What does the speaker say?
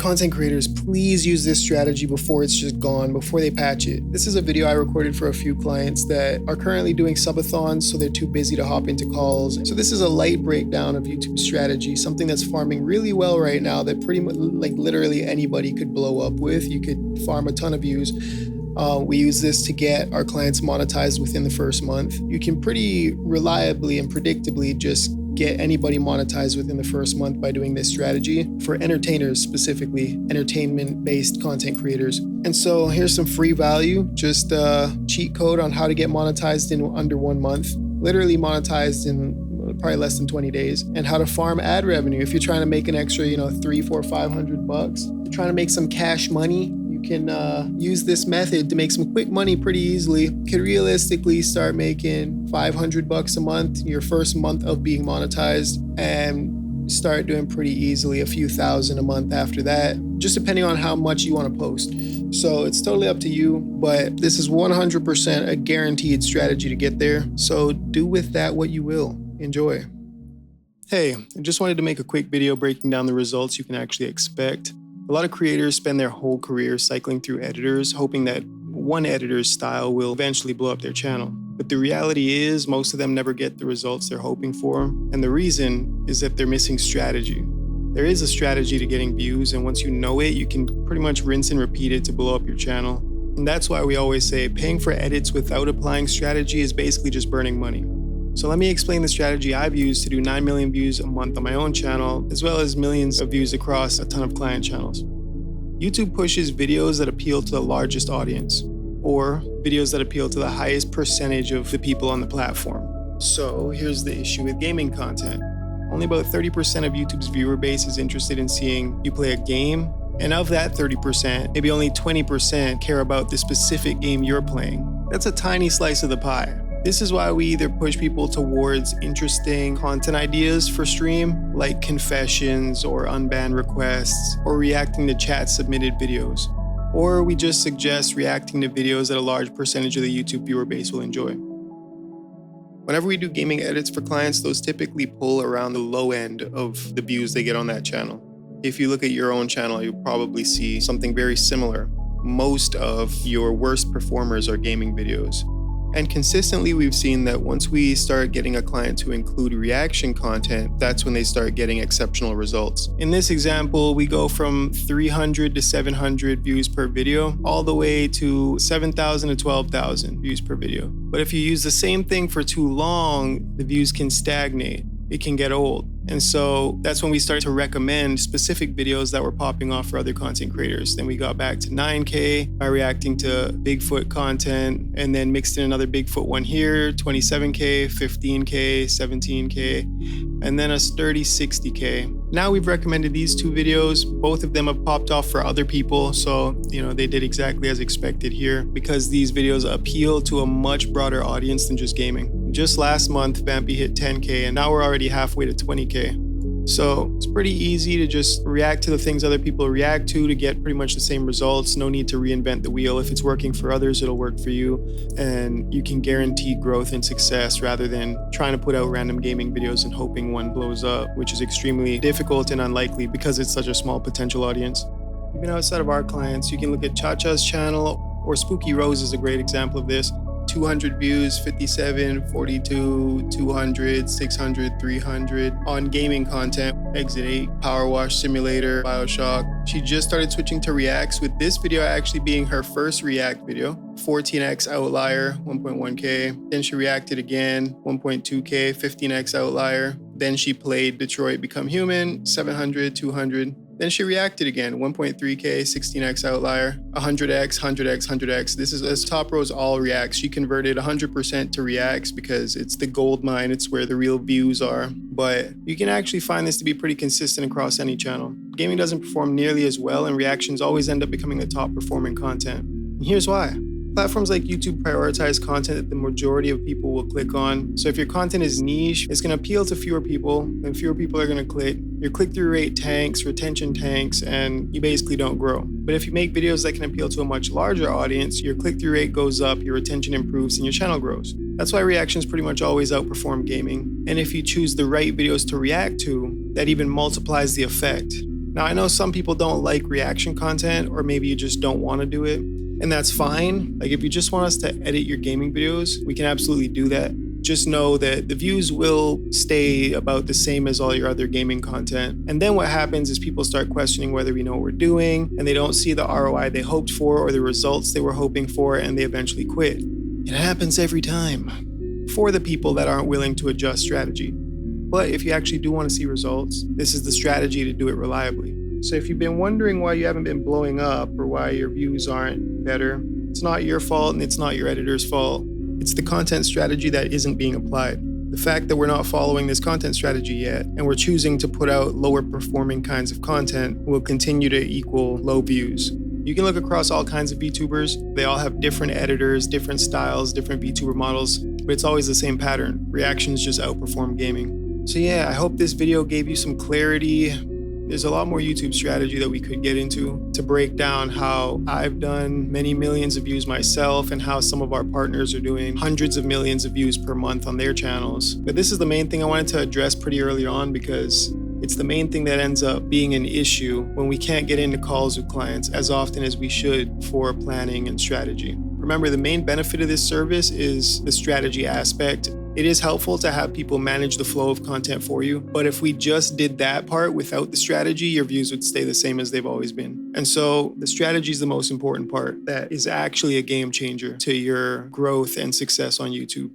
content creators, please use this strategy before it's just gone, before they patch it. This is a video I recorded for a few clients that are currently doing subathons, so they're too busy to hop into calls. So this is a light breakdown of YouTube strategy, something that's farming really well right now that pretty much like literally anybody could blow up with. You could farm a ton of views. We use this to get our clients monetized within the first month. You can pretty reliably and predictably just get anybody monetized within the first month by doing this strategy for entertainers, specifically entertainment-based content creators. And so here's some free value, just a cheat code on how to get monetized in under 1 month, literally monetized in probably less than 20 days, and how to farm ad revenue. If you're trying to make an extra, $300, $400, $500, you're trying to make some cash money, you can use this method to make some quick money pretty easily. You could realistically start making $500 a month your first month of being monetized, and start doing pretty easily a few thousand a month after that, just depending on how much you want to post. So it's totally up to you, but this is 100% a guaranteed strategy to get there. So do with that what you will. Enjoy. Hey, I just wanted to make a quick video breaking down the results you can actually expect. A lot of creators spend their whole career cycling through editors, hoping that one editor's style will eventually blow up their channel. But the reality is most of them never get the results they're hoping for. And the reason is that they're missing strategy. There is a strategy to getting views, and once you know it, you can pretty much rinse and repeat it to blow up your channel. And that's why we always say paying for edits without applying strategy is basically just burning money. So let me explain the strategy I've used to do 9 million views a month on my own channel, as well as millions of views across a ton of client channels. YouTube pushes videos that appeal to the largest audience, or videos that appeal to the highest percentage of the people on the platform. So here's the issue with gaming content. Only about 30% of YouTube's viewer base is interested in seeing you play a game, and of that 30%, maybe only 20% care about the specific game you're playing. That's a tiny slice of the pie. This is why we either push people towards interesting content ideas for stream, like confessions or unbanned requests, or reacting to chat submitted videos. Or we just suggest reacting to videos that a large percentage of the YouTube viewer base will enjoy. Whenever we do gaming edits for clients, those typically pull around the low end of the views they get on that channel. If you look at your own channel, you'll probably see something very similar. Most of your worst performers are gaming videos. And consistently, we've seen that once we start getting a client to include reaction content, that's when they start getting exceptional results. In this example, we go from 300 to 700 views per video, all the way to 7,000 to 12,000 views per video. But if you use the same thing for too long, the views can stagnate. It can get old. And so that's when we started to recommend specific videos that were popping off for other content creators. Then we got back to 9K by reacting to Bigfoot content, and then mixed in another Bigfoot one here, 27K, 15K, 17K, and then a sturdy 60K. Now we've recommended these two videos. Both of them have popped off for other people. So, they did exactly as expected here, because these videos appeal to a much broader audience than just gaming. Just last month, Vampy hit 10K, and now we're already halfway to 20K. So it's pretty easy to just react to the things other people react to get pretty much the same results. No need to reinvent the wheel. If it's working for others, it'll work for you. And you can guarantee growth and success rather than trying to put out random gaming videos and hoping one blows up, which is extremely difficult and unlikely because it's such a small potential audience. Even outside of our clients, you can look at Cha-Cha's channel, or Spooky Rose is a great example of this. 200 views, 57, 42, 200, 600, 300 on gaming content. Exit 8, Power Wash Simulator, Bioshock. She just started switching to reacts, with this video actually being her first react video. 14x outlier, 1.1K. Then she reacted again, 1.2K, 15x outlier. Then she played Detroit Become Human, 700, 200. Then she reacted again, 1.3K, 16x outlier, 100x, 100x, 100x. This is top row is all reacts. She converted 100% to reacts because it's the gold mine. It's where the real views are. But you can actually find this to be pretty consistent across any channel. Gaming doesn't perform nearly as well, and reactions always end up becoming the top performing content. And here's why. Platforms like YouTube prioritize content that the majority of people will click on. So if your content is niche, it's going to appeal to fewer people, and fewer people are going to click. Your click-through rate tanks, retention tanks, and you basically don't grow. But if you make videos that can appeal to a much larger audience, your click-through rate goes up, your retention improves, and your channel grows. That's why reactions pretty much always outperform gaming. And if you choose the right videos to react to, that even multiplies the effect. Now, I know some people don't like reaction content, or maybe you just don't want to do it, and that's fine. Like, if you just want us to edit your gaming videos, we can absolutely do that. Just know that the views will stay about the same as all your other gaming content. And then what happens is people start questioning whether we know what we're doing, and they don't see the ROI they hoped for or the results they were hoping for, and they eventually quit. It happens every time for the people that aren't willing to adjust strategy. But if you actually do want to see results, this is the strategy to do it reliably. So if you've been wondering why you haven't been blowing up or why your views aren't better, it's not your fault and it's not your editor's fault. It's the content strategy that isn't being applied. The fact that we're not following this content strategy yet and we're choosing to put out lower performing kinds of content will continue to equal low views. You can look across all kinds of VTubers. They all have different editors, different styles, different VTuber models, but it's always the same pattern. Reactions just outperform gaming. So yeah, I hope this video gave you some clarity. There's a lot more YouTube strategy that we could get into to break down how I've done many millions of views myself and how some of our partners are doing hundreds of millions of views per month on their channels. But this is the main thing I wanted to address pretty early on because it's the main thing that ends up being an issue when we can't get into calls with clients as often as we should for planning and strategy. Remember, the main benefit of this service is the strategy aspect. It is helpful to have people manage the flow of content for you, but if we just did that part without the strategy, your views would stay the same as they've always been. And so the strategy is the most important part that is actually a game changer to your growth and success on YouTube.